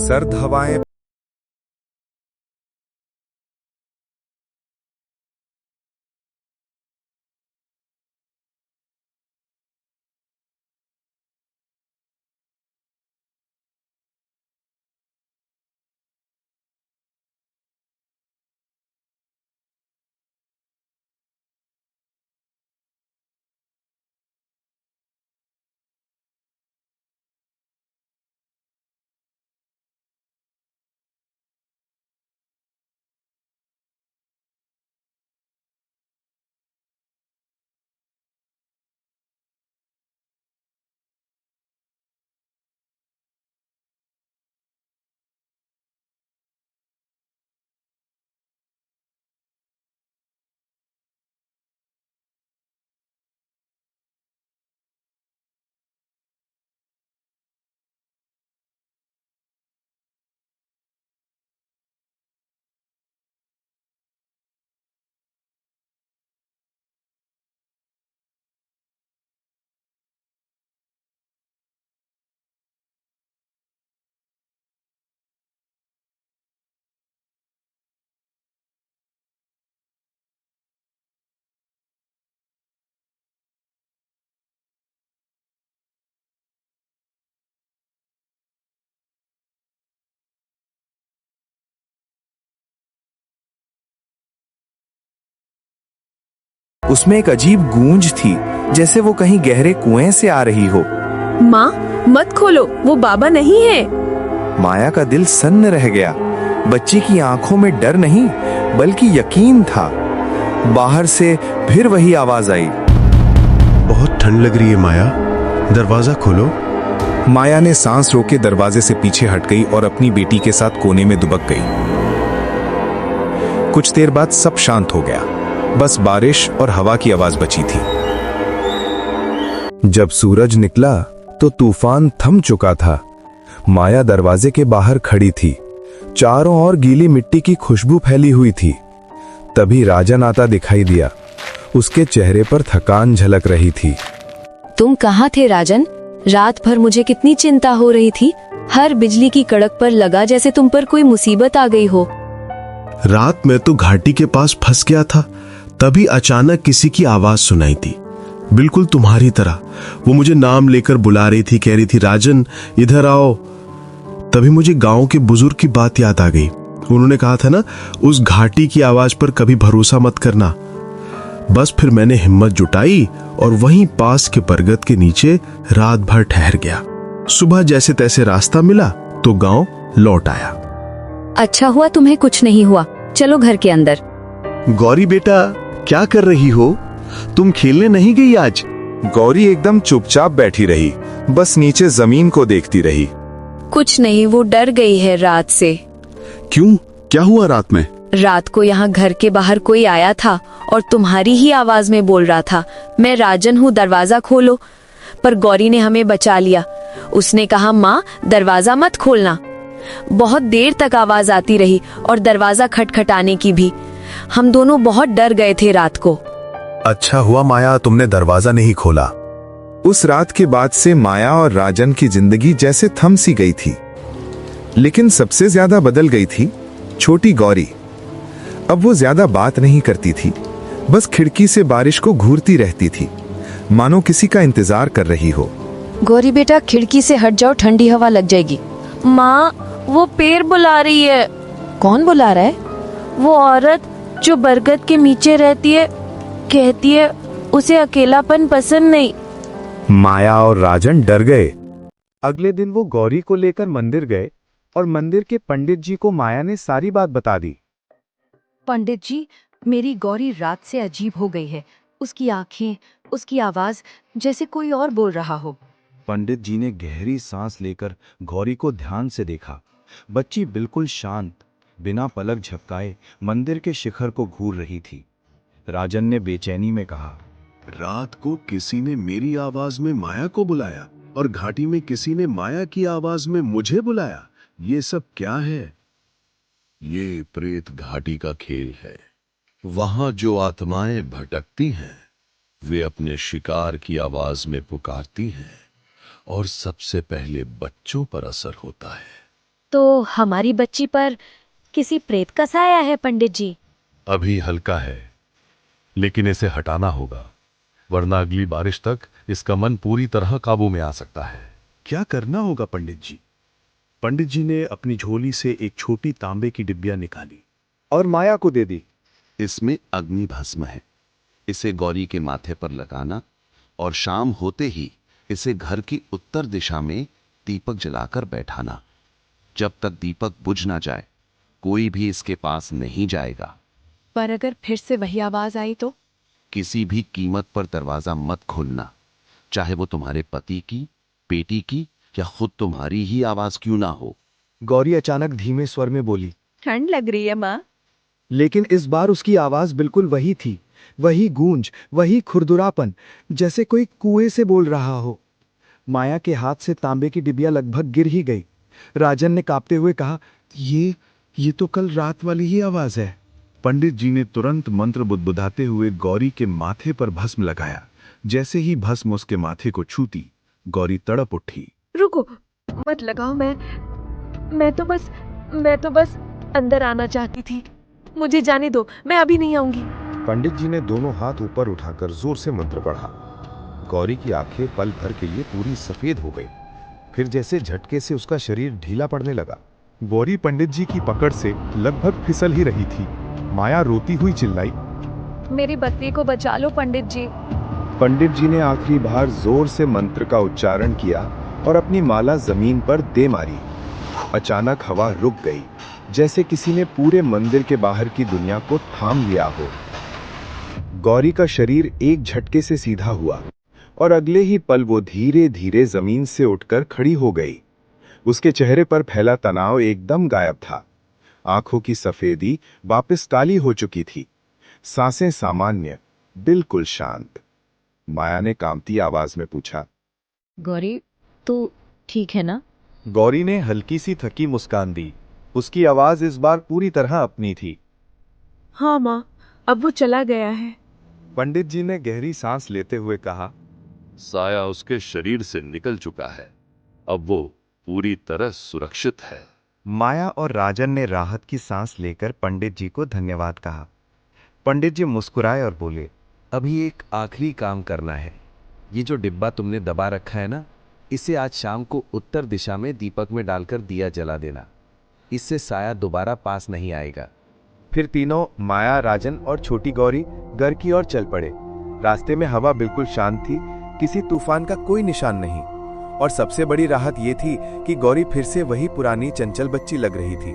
सर्द हवाएं उसमें एक अजीब गूंज थी, जैसे वो कहीं गहरे कुएं से आ रही हो। माँ, मत खोलो, वो बाबा नहीं है। माया का दिल सन्न रह गया। बच्ची की आंखों में डर नहीं बल्कि यकीन था। बाहर से फिर वही आवाज आई, बहुत ठंड लग रही है माया, दरवाजा खोलो। माया ने सांस रोके दरवाजे से पीछे हट गई और अपनी बेटी के साथ कोने में दुबक गई। कुछ देर बाद सब शांत हो गया, बस बारिश और हवा की आवाज बची थी। जब सूरज निकला तो तूफान थम चुका था। माया दरवाजे के बाहर खड़ी थी। चारों ओर गीली मिट्टी की खुशबू फैली हुई थी। तभी राजन आता दिखाई दिया। उसके चेहरे पर थकान झलक रही थी। तुम कहाँ थे राजन? रात भर मुझे कितनी चिंता हो रही थी। हर बिजली की कड़क पर लगा जैसे तुम पर कोई मुसीबत आ गई हो। रात में तो घाटी के पास फंस गया था, तभी अचानक किसी की आवाज सुनाई थी, बिल्कुल तुम्हारी तरह। वो मुझे नाम लेकर बुला रही थी, कह रही थी राजन इधर आओ। तभी मुझे गांव के बुजुर्ग की बात याद आ गई। उन्होंने कहा था ना, उस घाटी की आवाज पर कभी भरोसा मत करना। बस फिर मैंने हिम्मत जुटाई और वहीं पास के बरगद के नीचे रात भर ठहर गया। सुबह जैसे तैसे रास्ता मिला तो गांव लौट आया। अच्छा हुआ तुम्हें कुछ नहीं हुआ। चलो घर के अंदर। गौरी बेटा, क्या कर रही हो? तुम खेलने नहीं गई आज? गौरी एकदम चुपचाप बैठी रही, बस नीचे जमीन को देखती रही। कुछ नहीं, वो डर गई है रात से। क्यों, क्या हुआ रात में? रात को यहाँ घर के बाहर कोई आया था और तुम्हारी ही आवाज में बोल रहा था, मैं राजन हूँ, दरवाजा खोलो। पर गौरी ने हमें बचा लिया। उसने कहा, माँ दरवाजा मत खोलना। बहुत देर तक आवाज आती रही और दरवाजा खटखटाने की भी। हम दोनों बहुत डर गए थे रात को। अच्छा हुआ माया तुमने दरवाजा नहीं खोला। उस रात के बाद से माया और राजन की जिंदगी जैसे थम सी गई थी। लेकिन सबसे ज्यादा बदल गई थी छोटी गौरी। अब वो ज्यादा बात नहीं करती थी, बस खिड़की से बारिश को घूरती रहती थी, मानो किसी का इंतजार कर रही हो। गौरी बेटा, खिड़की से हट जाओ, ठंडी हवा लग जाएगी। माँ, वो पेड़ बुला रही है। कौन बुला रहा है? वो औरत जो बरगद के नीचे रहती है, कहती है उसे अकेलापन पसंद नहीं। माया और राजन डर गए। अगले दिन वो गौरी को लेकर मंदिर गए और मंदिर के पंडित जी को माया ने सारी बात बता दी। पंडित जी, मेरी गौरी रात से अजीब हो गई है। उसकी आंखें, उसकी आवाज जैसे कोई और बोल रहा हो। पंडित जी ने गहरी सांस लेकर गौरी को ध्यान से देखा। बच्ची बिल्कुल शांत, बिना पलक झपकाए मंदिर के शिखर को घूर रही थी। राजन ने बेचैनी में कहा, रात को किसी ने मेरी आवाज में माया को बुलाया और घाटी में किसी ने माया की आवाज में मुझे बुलाया। ये सब क्या है? ये प्रेत घाटी का खेल है। वहां जो आत्माएं भटकती हैं, वे अपने शिकार की आवाज में पुकारती हैं और सबसे पहले बच्चों पर असर होता है। तो हमारी बच्ची पर किसी प्रेत का साया है पंडित जी। अभी हल्का है, लेकिन इसे हटाना होगा, वरना अगली बारिश तक इसका मन पूरी तरह काबू में आ सकता है। क्या करना होगा पंडित जी? पंडित जी ने अपनी झोली से एक छोटी तांबे की डिब्बिया निकाली और माया को दे दी। इसमें अग्नि भस्म है। इसे गौरी के माथे पर लगाना और शाम होते ही इसे घर की उत्तर दिशा में दीपक जलाकर बैठाना। जब तक दीपक बुझ ना जाए कोई भी इसके पास नहीं जाएगा। पर अगर फिर से वही आवाज आई तो? किसी भी कीमत पर दरवाजा मत खोलना, चाहे वो तुम्हारे पति की, बेटी की या खुद तुम्हारी ही आवाज क्यों ना हो। गौरी अचानक धीमे स्वर में बोली। ठंड लग रही है माँ। लेकिन इस बार उसकी आवाज बिल्कुल वही थी, वही गूंज, वही खुरदुरापन, जैसे कोई कुएं से बोल रहा हो। माया के हाथ से तांबे की डिबिया लगभग गिर ही गई। राजन ने कांपते हुए कहा, ये तो कल रात वाली ही आवाज है। पंडित जी ने तुरंत मंत्र बुदबुदाते हुए गौरी के माथे पर भस्म लगाया। जैसे ही भस्म उसके माथे को छूती, गौरी तड़प उठी। रुको, मत लगाओ। मैं तो बस अंदर आना चाहती थी। मुझे जाने दो, मैं अभी नहीं आऊंगी। पंडित जी ने दोनों हाथ ऊपर उठाकर जोर से मंत्र पढ़ा। गौरी की आंखें पल भर के लिए पूरी सफेद हो गई। फिर जैसे झटके से उसका शरीर ढीला पड़ने लगा। गौरी पंडित जी की पकड़ से लगभग फिसल ही रही थी। माया रोती हुई चिल्लाई, मेरी बच्ची को बचा लो पंडित जी। पंडित जी ने आखिरी बार जोर से मंत्र का उच्चारण किया और अपनी माला जमीन पर दे मारी। अचानक हवा रुक गई, जैसे किसी ने पूरे मंदिर के बाहर की दुनिया को थाम लिया हो। गौरी का शरीर एक झटके से सीधा हुआ और अगले ही पल वो धीरे धीरे जमीन से उठकर खड़ी हो गई। उसके चेहरे पर फैला तनाव एकदम गायब था। आंखों की सफेदी वापस काली हो चुकी थी। सांसें सामान्य, बिल्कुल शांत। माया ने कांपती आवाज में पूछा, गौरी तू ठीक है ना? गौरी ने हल्की सी थकी मुस्कान दी। उसकी आवाज इस बार पूरी तरह अपनी थी। हाँ माँ, अब वो चला गया है। पंडित जी ने गहरी सांस लेते हुए कहा, साया उसके शरीर से निकल चुका है, अब वो पूरी तरह सुरक्षित है। माया और राजन ने राहत की सांस लेकर पंडित जी को धन्यवाद कहा। पंडित जी मुस्कुराए और बोले, अभी एक आखिरी काम करना है। ये जो डिब्बा तुमने दबा रखा है ना, इसे आज शाम को उत्तर दिशा में दीपक में डालकर दिया जला देना। इससे साया दोबारा पास नहीं आएगा। फिर तीनों, माया, राजन और छोटी गौरी घर की ओर चल पड़े। रास्ते में हवा बिल्कुल शांत थी, किसी तूफान का कोई निशान नहीं। और सबसे बड़ी राहत ये थी कि गौरी फिर से वही पुरानी चंचल बच्ची लग रही थी।